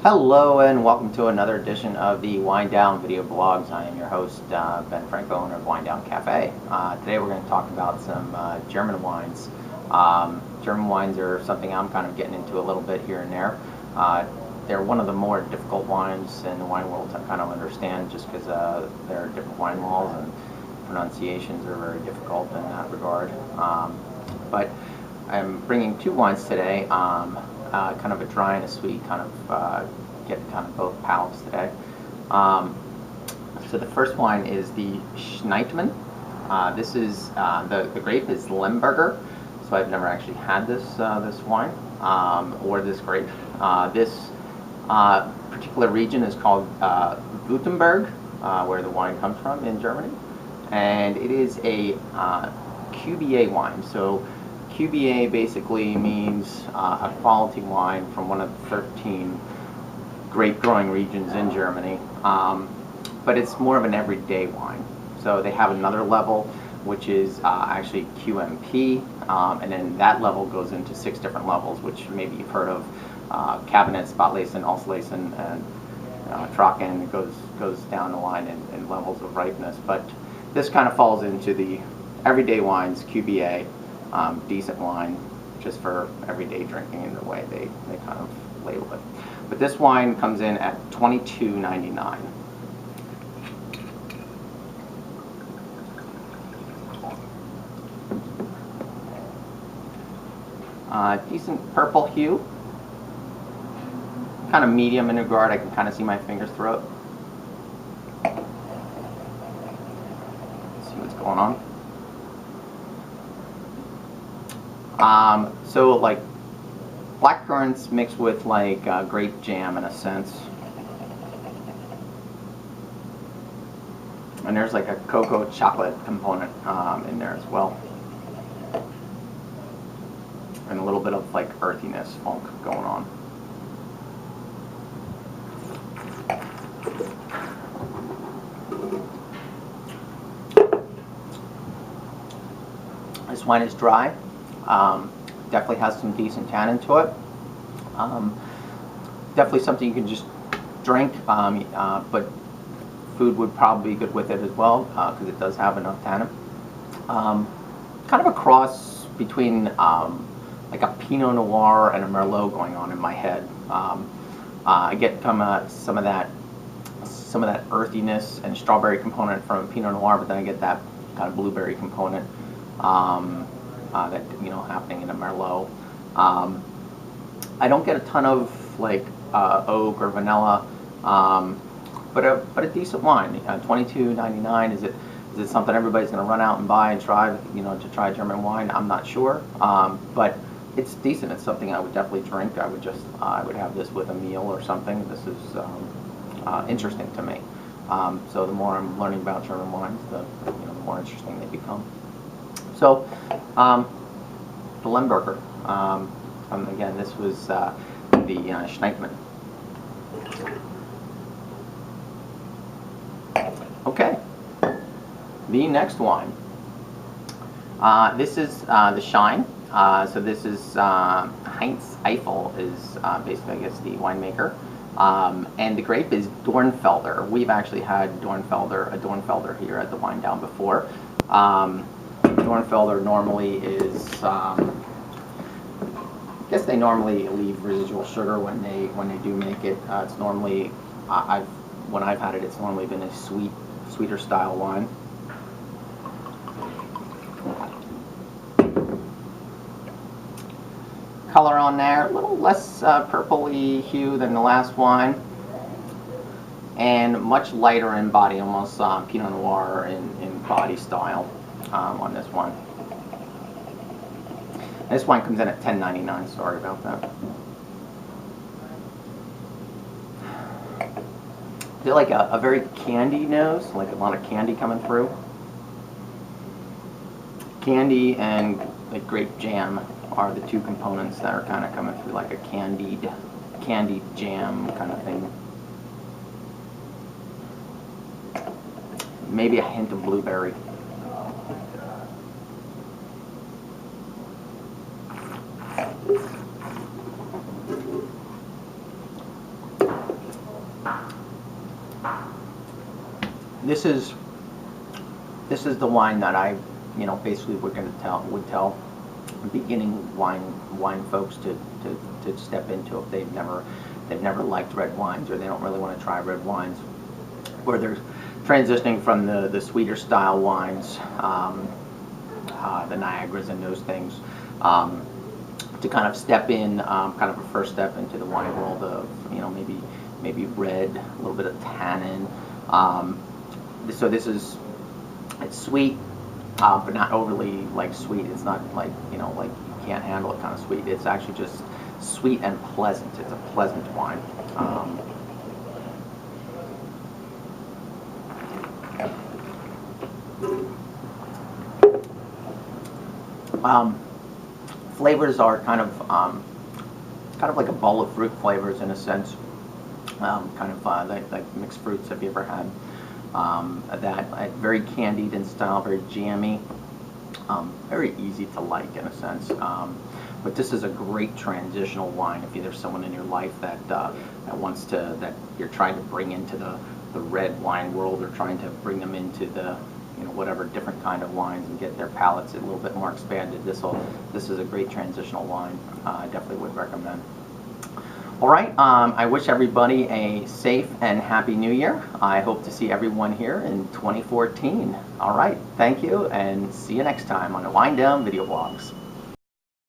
Hello and welcome to another edition of the Winedown video blogs. I am your host, Ben Franco, owner of Winedown Cafe. Today we're going to talk about some German wines. German wines are something I'm kind of getting into a little bit here and there. They're one of the more difficult wines in the wine world to kind of understand, just because there are different wine laws and pronunciations are very difficult in that regard. But I'm bringing two wines today. Kind of a dry and a sweet, kind of get kind of both palates today. So the first wine is the SCHNAITMANN. This is the grape is LEMBERGER. So I've never actually had this wine or this grape. This particular region is called Wurttemberg, where the wine comes from in Germany, and it is a QBA wine. So QBA basically means a quality wine from one of the 13 grape growing regions in Germany, but it's more of an everyday wine. So they have another level, which is actually QMP, and then that level goes into 6 different levels, which maybe you've heard of: Cabinet, Spotlesen, Auslesen, and Trocken. It goes down the line in levels of ripeness. But this kind of falls into the everyday wines, QBA. Decent wine just for everyday drinking in the way they kind of label it. But this wine comes in at $22.99. Decent purple hue, kind of medium in regard. I can kind of see my fingers through it. See what's going on. So like black currants mixed with like grape jam in a sense, and there's like a cocoa chocolate component in there as well, and a little bit of like earthiness, funk going on. This wine is dry. Definitely has some decent tannin to it. Definitely something you can just drink, but food would probably be good with it as well, because it does have enough tannin. Kind of a cross between like a Pinot Noir and a Merlot going on in my head. I get some of that earthiness and strawberry component from Pinot Noir, but then I get that kind of blueberry component. That happening in a Merlot. I don't get a ton of like oak or vanilla, but a decent wine. $22.99. Is it something everybody's going to run out and buy and try? To try German wine, I'm not sure. But it's decent. It's something I would definitely drink. I would have this with a meal or something. This is interesting to me. So the more I'm learning about German wines, the more interesting they become. So, the LEMBERGER. Again, this was the SCHNAITMANN. Okay, the next wine. This is the Shine. So this is EIFEL is basically, I guess, the winemaker. And the grape is DORNFELDER. We've actually had a DORNFELDER here at the Winedown before. DORNFELDER normally is, I guess they normally leave residual sugar when they do make it. It's normally, when I've had it, it's normally been a sweeter style wine. Color on there, a little less purpley hue than the last wine, and much lighter in body, almost Pinot Noir in body style. On this one. This wine comes in at $10.99. Sorry about that. Is it like a very candy nose, like a lot of candy coming through? Candy and like grape jam are the two components that are kind of coming through, like a candied jam kind of thing. Maybe a hint of blueberry. this is the wine that I, basically would tell beginning wine folks to step into if they've never liked red wines, or they don't really want to try red wines, where they're transitioning from the sweeter style wines, the Niagaras and those things, to kind of step in, kind of a first step into the wine world of, maybe red, a little bit of tannin. So it's sweet, but not overly sweet. It's not like you can't handle it kind of sweet. It's actually just sweet and pleasant. It's a pleasant wine. Flavors are kind of like a bowl of fruit flavors in a sense. Like mixed fruits. Have you ever had that? Very candied in style, very jammy, very easy to like in a sense. But this is a great transitional wine if there's someone in your life that that you're trying to bring into the red wine world, or trying to bring them into the whatever different kind of wines and get their palates a little bit more expanded. This is a great transitional wine. I definitely would recommend. All right, I wish everybody a safe and happy New Year. I hope to see everyone here in 2014. All right, thank you, and see you next time on the Winedown video blogs.